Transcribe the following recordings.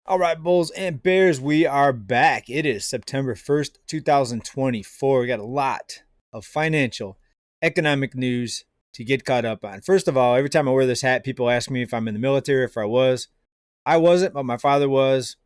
All right, Bulls and Bears, we are back. It is September 1st, 2024. We got a lot of financial, economic news to get caught up on. First of all, every time I wear this hat, people ask me if I'm in the military, if I was. I wasn't, but my father was.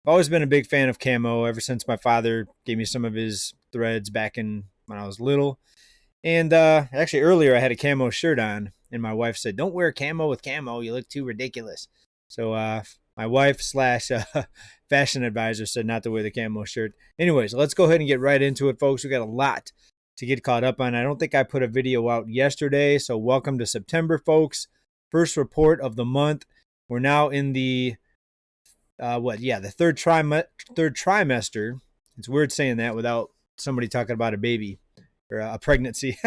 I've always been a big fan of camo ever since my father gave me some of his threads back in when I was little. And actually, earlier I had a camo shirt on, and my wife said, "Don't wear camo with camo. You look too ridiculous." So my wife slash fashion advisor said not to wear the camo shirt. Anyways, let's go ahead and get right into it, folks. We got a lot to get caught up on. I don't think I put a video out yesterday, so welcome to September, folks. First report of the month. We're now in the the third trimester. It's weird saying that without somebody talking about a baby or a pregnancy.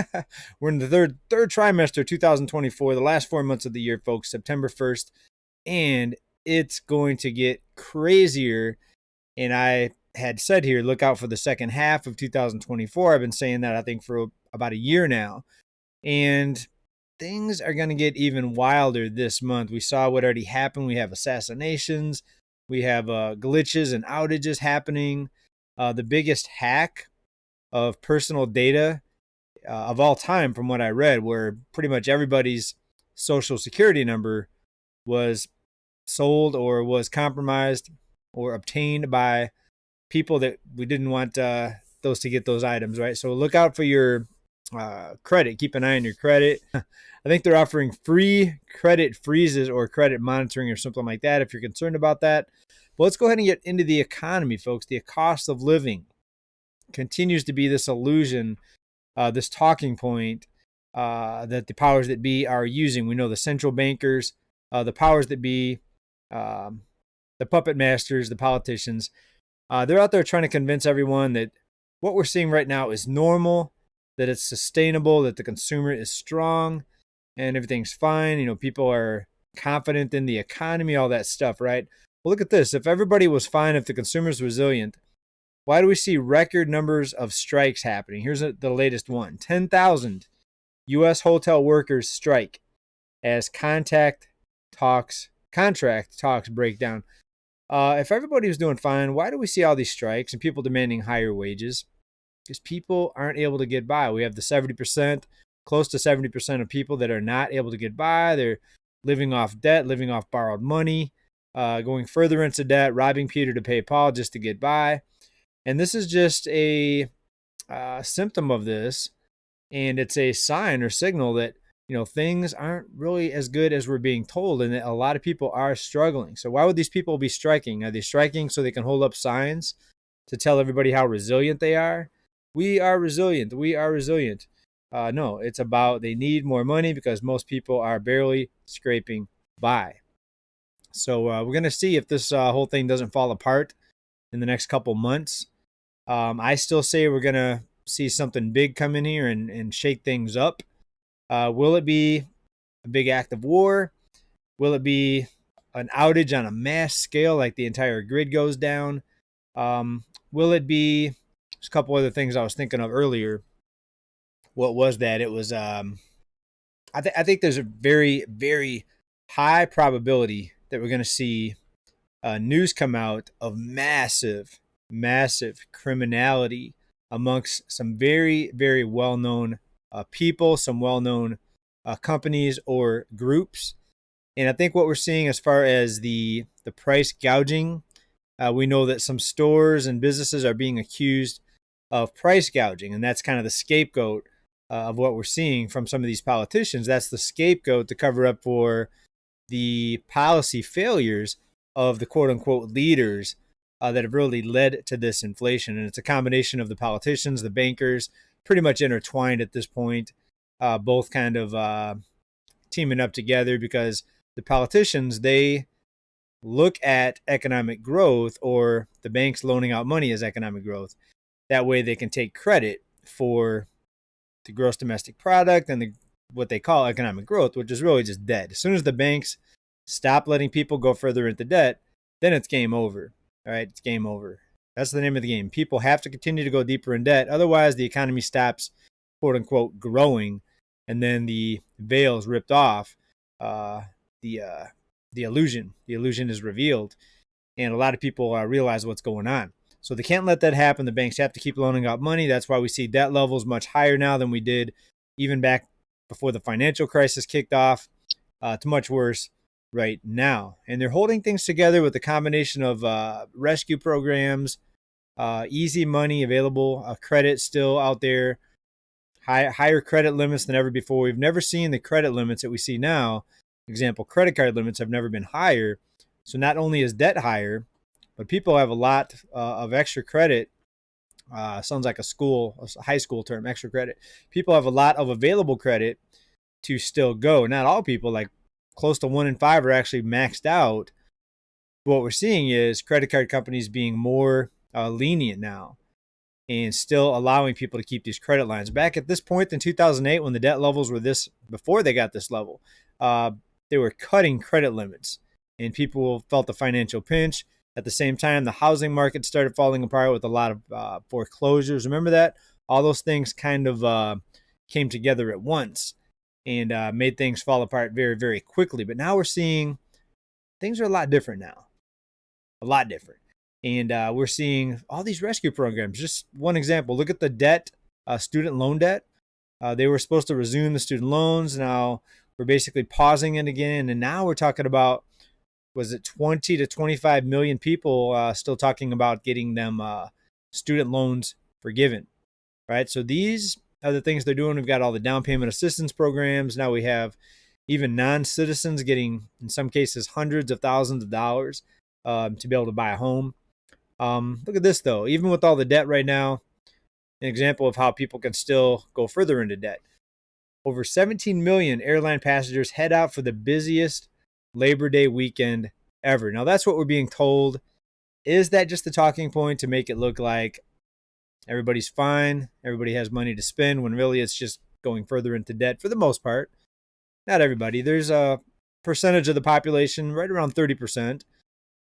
We're in the third trimester, 2024, the last 4 months of the year, folks. September 1st, and it's going to get crazier. And I had said here, look out for the second half of 2024. I've been saying that I think for about a year now, and things are going to get even wilder this month. We saw what already happened. We have assassinations. We have glitches and outages happening. The biggest hack of personal data of all time, from what I read, where pretty much everybody's social security number was sold or was compromised or obtained by people that we didn't want those to get those items, right? So look out for your credit. Keep an eye on your credit. I think they're offering free credit freezes or credit monitoring or something like that if you're concerned about that. But let's go ahead and get into the economy, folks. The cost of living continues to be this illusion, this talking point that the powers that be are using. We know the central bankers, the powers that be, the puppet masters, the politicians, they're out there trying to convince everyone that what we're seeing right now is normal, that it's sustainable, that the consumer is strong and everything's fine. You know, people are confident in the economy, all that stuff, right? Well, look at this. If everybody was fine, if the consumer's resilient, why do we see record numbers of strikes happening? Here's the latest one. 10,000 U.S. hotel workers strike as contract talks break down. If everybody was doing fine, why do we see all these strikes and people demanding higher wages? Because people aren't able to get by. We have the 70%, close to 70% of people that are not able to get by. They're living off debt, living off borrowed money, going further into debt, robbing Peter to pay Paul just to get by. And this is just a symptom of this, and it's a sign or signal that things aren't really as good as we're being told, and that a lot of people are struggling. So why would these people be striking? Are they striking so they can hold up signs to tell everybody how resilient they are? We are resilient. We are resilient. No, it's about they need more money because most people are barely scraping by. So we're going to see if this whole thing doesn't fall apart in the next couple months. I still say we're going to see something big come in here and shake things up. Will it be a big act of war? Will it be an outage on a mass scale, like the entire grid goes down? Will it be there's a couple other things I was thinking of earlier. What was that? It was I think there's a very, very high probability that we're going to see news come out of massive criminality amongst some very, very well-known people, some well-known companies or groups. And I think what we're seeing as far as the price gouging, we know that some stores and businesses are being accused of price gouging, and that's kind of the scapegoat of what we're seeing from some of these politicians. That's the scapegoat to cover up for the policy failures of the quote-unquote leaders that have really led to this inflation. And it's a combination of the politicians, the bankers, pretty much intertwined at this point, both kind of teaming up together, because the politicians, they look at economic growth, or the banks loaning out money as economic growth. That way they can take credit for the gross domestic product and what they call economic growth, which is really just dead. As soon as the banks stop letting people go further into debt, then it's game over. All right, it's game over. That's the name of the game. People have to continue to go deeper in debt. Otherwise, the economy stops, quote unquote, growing, and then the veil is ripped off. The illusion is revealed. and a lot of people realize what's going on. So they can't let that happen. The banks have to keep loaning out money. That's why we see debt levels much higher now than we did even back before the financial crisis kicked off, to much worse right now. And they're holding things together with a combination of rescue programs, easy money available, credit still out there, higher credit limits than ever before. We've never seen the credit limits that we see now. Example, credit card limits have never been higher. So not only is debt higher, but people have a lot of extra credit. Sounds like a high school term, extra credit. People have a lot of available credit to still go. Not all people, like close to 1 in 5 are actually maxed out. What we're seeing is credit card companies being more lenient now and still allowing people to keep these credit lines. Back at this point in 2008, when the debt levels were this, before they got this level, they were cutting credit limits and people felt the financial pinch. At the same time, the housing market started falling apart with a lot of foreclosures. Remember that? All those things kind of came together at once and made things fall apart very, very quickly. But now we're seeing things are a lot different now. A lot different. And we're seeing all these rescue programs. Just one example, look at the debt, student loan debt. They were supposed to resume the student loans. Now we're basically pausing it again. And now we're talking about, was it 20 to 25 million people still talking about getting them student loans forgiven, right? So these are the things they're doing. We've got all the down payment assistance programs. Now we have even non-citizens getting, in some cases, hundreds of thousands of dollars to be able to buy a home. Look at this, though. Even with all the debt right now, an example of how people can still go further into debt. Over 17 million airline passengers head out for the busiest Labor Day weekend ever. Now, that's what we're being told. Is that just the talking point to make it look like everybody's fine, everybody has money to spend, when really it's just going further into debt for the most part? Not everybody. There's a percentage of the population, right around 30%,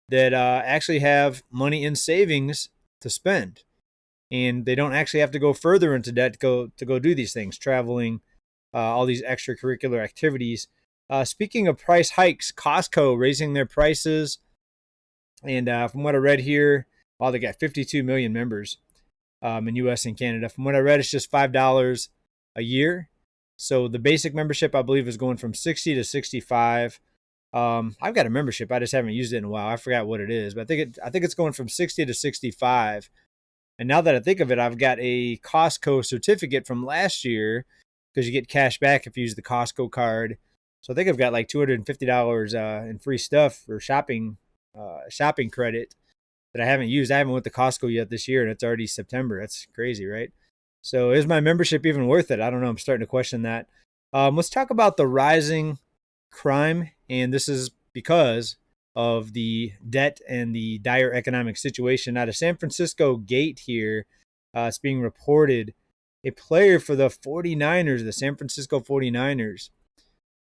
that actually have money in savings to spend. And they don't actually have to go further into debt to go do these things, traveling, all these extracurricular activities. Speaking of price hikes, Costco raising their prices. And from what I read here, they got 52 million members in U.S. and Canada. From what I read, it's just $5 a year. So the basic membership, I believe, is going from 60 to 65. I've got a membership. I just haven't used it in a while. I forgot what it is, but I think it's going from 60 to 65. And now that I think of it, I've got a Costco certificate from last year because you get cash back if you use the Costco card. So I think I've got like $250 in free stuff or shopping credit that I haven't used. I haven't went to Costco yet this year, and it's already September. That's crazy, right? So is my membership even worth it? I don't know. I'm starting to question that. Let's talk about the rising crime, and this is because of the debt and the dire economic situation. Out of San Francisco Gate here, it's being reported a player for the 49ers, the San Francisco 49ers,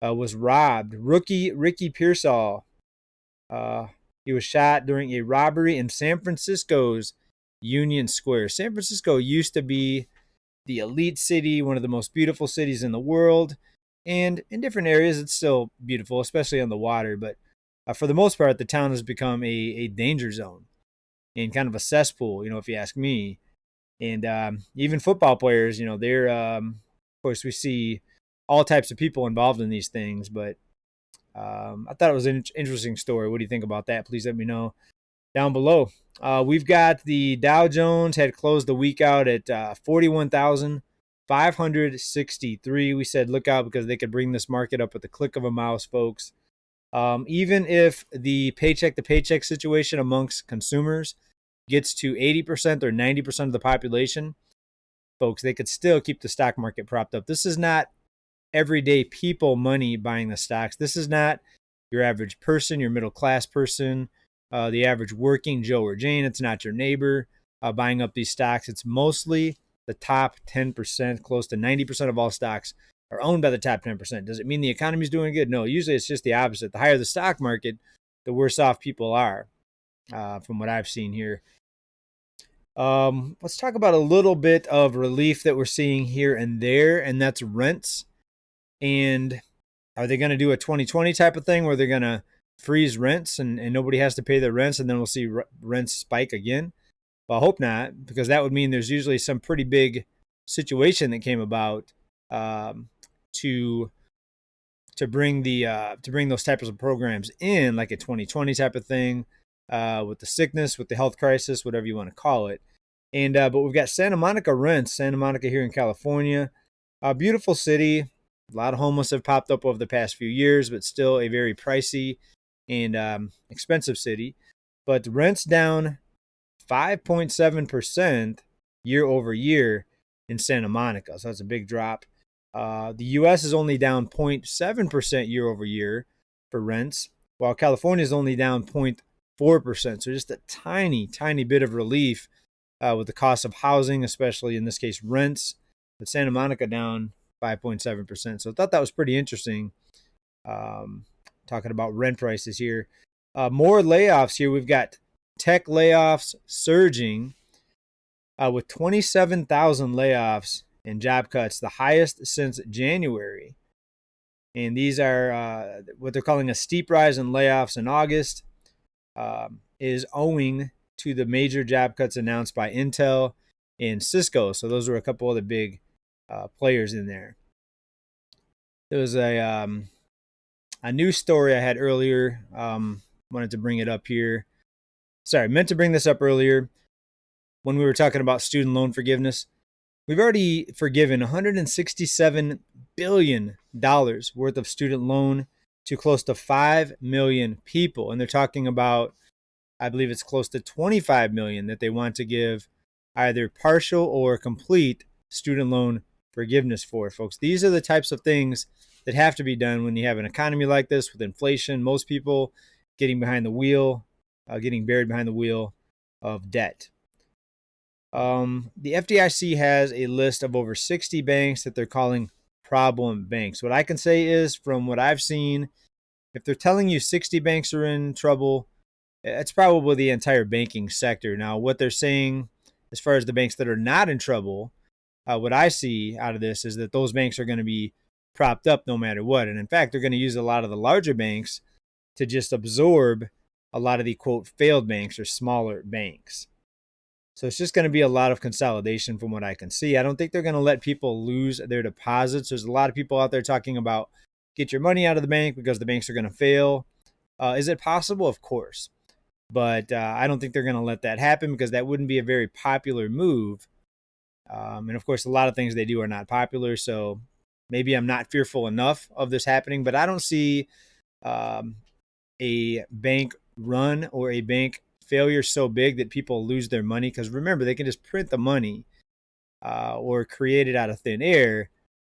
was robbed. Rookie Ricky Pearsall, he was shot during a robbery in San Francisco's Union Square. San Francisco used to be the elite city, one of the most beautiful cities in the world. And in different areas, it's still beautiful, especially on the water. But for the most part, the town has become a danger zone and kind of a cesspool, if you ask me. And even football players, they're, of course, we see all types of people involved in these things. But I thought it was an interesting story. What do you think about that? Please let me know down below. We've got the Dow Jones had closed the week out at 41,563. We said look out because they could bring this market up with the click of a mouse, folks. Even if the paycheck to paycheck situation amongst consumers gets to 80% or 90% of the population, folks, they could still keep the stock market propped up. This is not everyday people money buying the stocks. This is not your average person, your middle class person, the average working Joe or Jane. It's not your neighbor buying up these stocks. It's mostly the top 10%. Close to 90% of all stocks are owned by the top 10%. Does it mean the economy is doing good? No, usually it's just the opposite. The higher the stock market, the worse off people are, from what I've seen here. Let's talk about a little bit of relief that we're seeing here and there, and that's rents. And are they going to do a 2020 type of thing where they're going to freeze rents and nobody has to pay their rents, and then we'll see rents spike again. Well, I hope not, because that would mean there's usually some pretty big situation that came about um, to to bring those types of programs in, like a 2020 type of thing, with the sickness, with the health crisis, whatever you want to call it. And but we've got Santa Monica rents, Santa Monica here in California, a beautiful city. A lot of homeless have popped up over the past few years, but still a very pricey and expensive city. But rents down 5.7% year over year in Santa Monica. So that's a big drop. The U.S. is only down 0.7% year over year for rents, while California is only down 0.4%. So just a tiny, tiny bit of relief with the cost of housing, especially in this case rents. But Santa Monica down 5.7%. So I thought that was pretty interesting. Talking about rent prices here. More layoffs here. We've got tech layoffs surging with 27,000 layoffs and job cuts, the highest since January. And these are what they're calling a steep rise in layoffs in August, is owing to the major job cuts announced by Intel and Cisco. So those were a couple of the big players in there. There was a news story I had earlier. Wanted to bring it up here. Sorry, meant to bring this up earlier when we were talking about student loan forgiveness. We've already forgiven $167 billion worth of student loan to close to 5 million people. And they're talking about, I believe it's close to 25 million that they want to give either partial or complete student loan forgiveness for, folks. These are the types of things that have to be done when you have an economy like this with inflation, most people getting behind the wheel, getting buried behind the wheel of debt. The FDIC has a list of over 60 banks that they're calling problem banks. What I can say is, from what I've seen, if they're telling you 60 banks are in trouble, it's probably the entire banking sector. Now, what they're saying as far as the banks that are not in trouble, what I see out of this is that those banks are going to be propped up no matter what. And in fact, they're going to use a lot of the larger banks to just absorb a lot of the, quote, failed banks or smaller banks. So it's just going to be a lot of consolidation from what I can see. I don't think they're going to let people lose their deposits. There's a lot of people out there talking about get your money out of the bank because the banks are going to fail. Is it possible? Of course. But I don't think they're going to let that happen because that wouldn't be a very popular move. And of course, a lot of things they do are not popular. So maybe I'm not fearful enough of this happening, but I don't see a bank run or a bank failure so big that people lose their money. Because remember, they can just print the money or create it out of thin air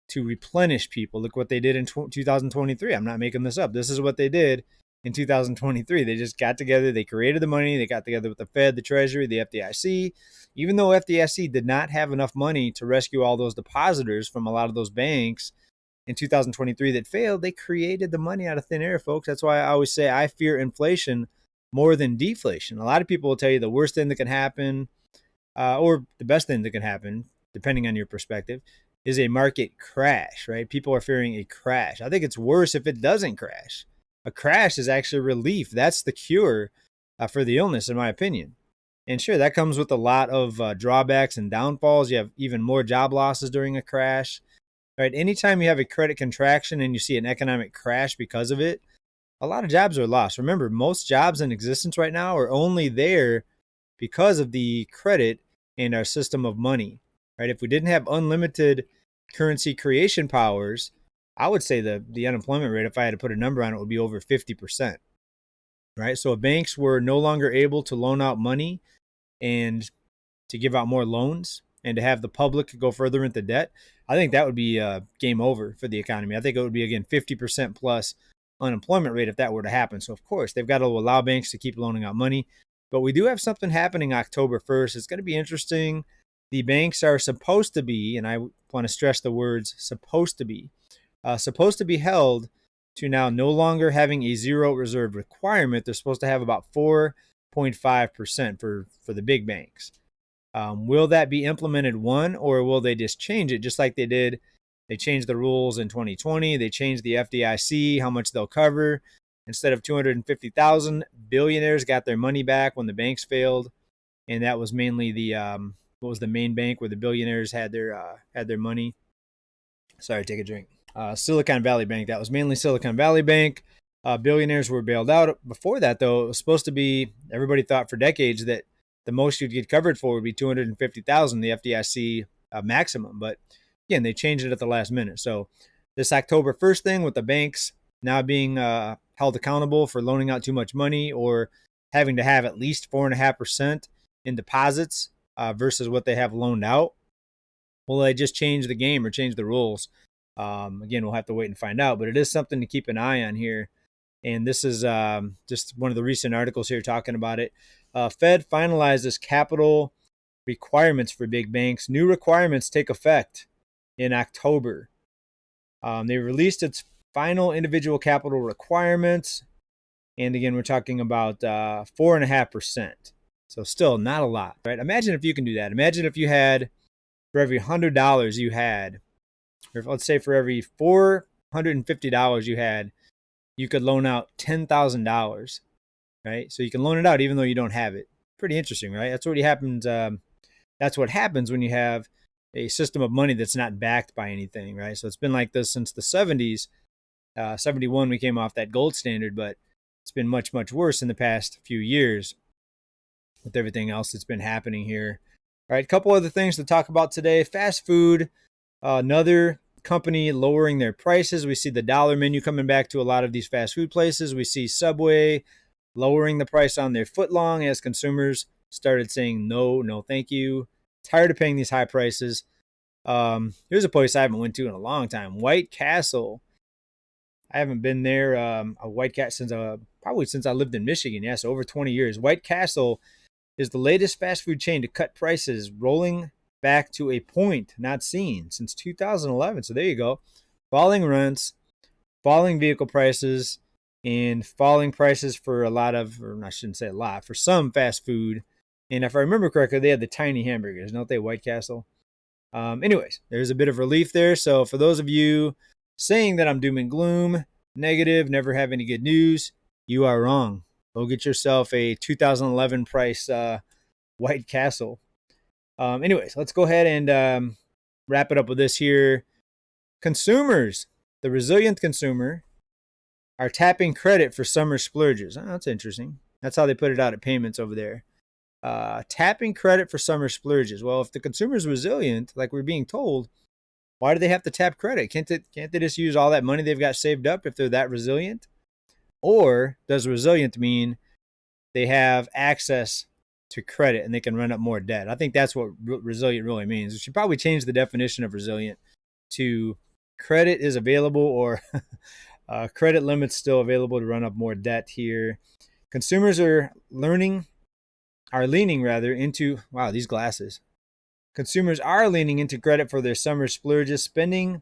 to replenish people. Look what they did in 2023. I'm not making this up. This is what they did in 2023. They just got together. They created the money. They got together with the Fed, the Treasury, the FDIC. Even though FDIC did not have enough money to rescue all those depositors from a lot of those banks in 2023 that failed, they created the money out of thin air, folks. That's why I always say I fear inflation more than deflation. A lot of people will tell you the worst thing that can happen, or the best thing that can happen, depending on your perspective, is a market crash, right? People are fearing a crash. I think it's worse if it doesn't crash. A crash is actually relief. That's the cure for the illness, in my opinion. And sure, that comes with a lot of drawbacks and downfalls. You have even more job losses during a crash, right? Anytime you have a credit contraction and you see an economic crash because of it, a lot of jobs are lost. Remember, most jobs in existence right now are only there because of the credit and our system of money, right? If we didn't have unlimited currency creation powers, I would say the unemployment rate, if I had to put a number on it, would be over 50%, right? So if banks were no longer able to loan out money and to give out more loans and to have the public go further into debt, I think that would be game over for the economy. I think it would be, again, 50% plus unemployment rate if that were to happen. So, of course, they've got to allow banks to keep loaning out money. But we do have something happening October 1st. It's going to be interesting. The banks are supposed to be, and I want to stress the words supposed to be held to now no longer having a zero reserve requirement. They're supposed to have about 4.5% for the big banks. Will that be implemented, or will they just change it just like they did? They changed the rules in 2020. They changed the FDIC, how much they'll cover. Instead of 250,000, billionaires got their money back when the banks failed, and that was mainly the what was the main bank where the billionaires had their money. Sorry, take a drink. Silicon Valley Bank. That was mainly Silicon Valley Bank. Billionaires were bailed out. Before that, though, it was supposed to be. Everybody thought for decades that the most you'd get covered for would be 250,000, the FDIC maximum. But again, they changed it at the last minute. So this October 1st thing with the banks now being held accountable for loaning out too much money or having to have at least 4.5% in deposits versus what they have loaned out. Will they just change the game or change the rules? Again, we'll have to wait and find out, but it is something to keep an eye on here. And this is just one of the recent articles here talking about it. Fed finalizes capital requirements for big banks. New requirements take effect in October. They released its final individual capital requirements. And again, we're talking about 4.5%. So still not a lot, right? Imagine if you can do that. Imagine if you had, for every $100 you had, or let's say for every $450 you had, you could loan out $10,000, right? So you can loan it out even though you don't have it. Pretty interesting, right? That's what happens. That's what happens when you have a system of money that's not backed by anything, right? So it's been like this since the 70s. 71, we came off that gold standard, but it's been much, much worse in the past few years with everything else that's been happening here. All right, a couple other things to talk about today. Fast food, another company lowering their prices. We see the dollar menu coming back to a lot of these fast food places. We see Subway lowering the price on their footlong as consumers started saying no, thank you. Tired of paying these high prices. Here's a place I haven't went to in a long time. White Castle. I haven't been there. A White Castle probably since I lived in Michigan. Yeah, so over 20 years. White Castle is the latest fast food chain to cut prices, rolling back to a point not seen since 2011. So there you go. Falling rents, falling vehicle prices, and falling prices for a lot of, or I shouldn't say a lot, for some fast food. And if I remember correctly, they had the tiny hamburgers, don't they, White Castle? Anyways, there's a bit of relief there. So for those of you saying that I'm doom and gloom, negative, never have any good news, you are wrong. Go get yourself a 2011 price White Castle. Anyways, let's go ahead and wrap it up with this here. Consumers, the resilient consumer, are tapping credit for summer splurges. Oh, that's interesting. That's how they put it out at payments over there. Tapping credit for summer splurges. Well, if the consumer's resilient, like we're being told, why do they have to tap credit? Can't they just use all that money they've got saved up if they're that resilient? Or does resilient mean they have access to credit and they can run up more debt? I think that's what resilient really means. We should probably change the definition of resilient to credit is available, or credit limits still available to run up more debt here. Consumers are leaning into, wow, these glasses. Consumers are leaning into credit for their summer splurges, spending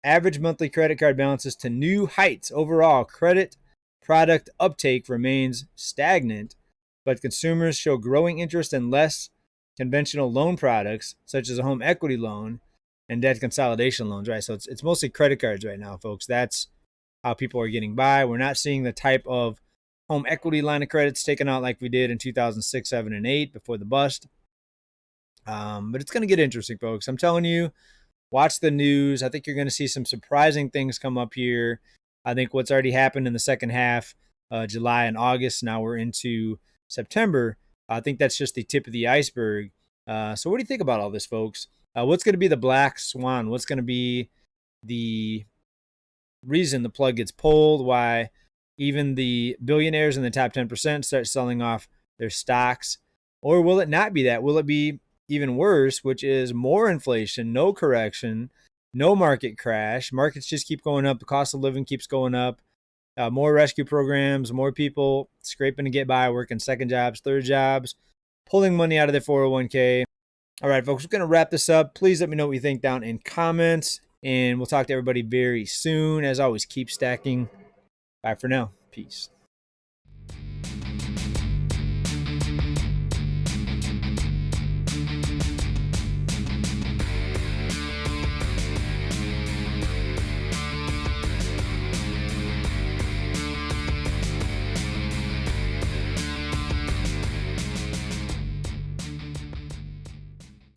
average monthly credit card balances to new heights. Overall, credit product uptake remains stagnant, but consumers show growing interest in less conventional loan products, such as a home equity loan and debt consolidation loans, right? So it's mostly credit cards right now, folks. That's how people are getting by. We're not seeing the type of home equity line of credits taken out like we did in 2006, 7, and 8 before the bust. But it's going to get interesting, folks. I'm telling you, watch the news. I think you're going to see some surprising things come up here. I think what's already happened in the second half, July and August, now we're into September, I think that's just the tip of the iceberg. So what do you think about all this, folks? What's going to be the black swan? What's going to be the reason the plug gets pulled? Why even the billionaires in the top 10% start selling off their stocks? Or will it not be that? Will it be even worse, which is more inflation, no correction, no market crash? Markets just keep going up. The cost of living keeps going up. More rescue programs, more people scraping to get by, working second jobs, third jobs, pulling money out of their 401k. All right, folks, we're going to wrap this up. Please let me know what you think down in comments, and we'll talk to everybody very soon. As always, keep stacking. Bye for now. Peace.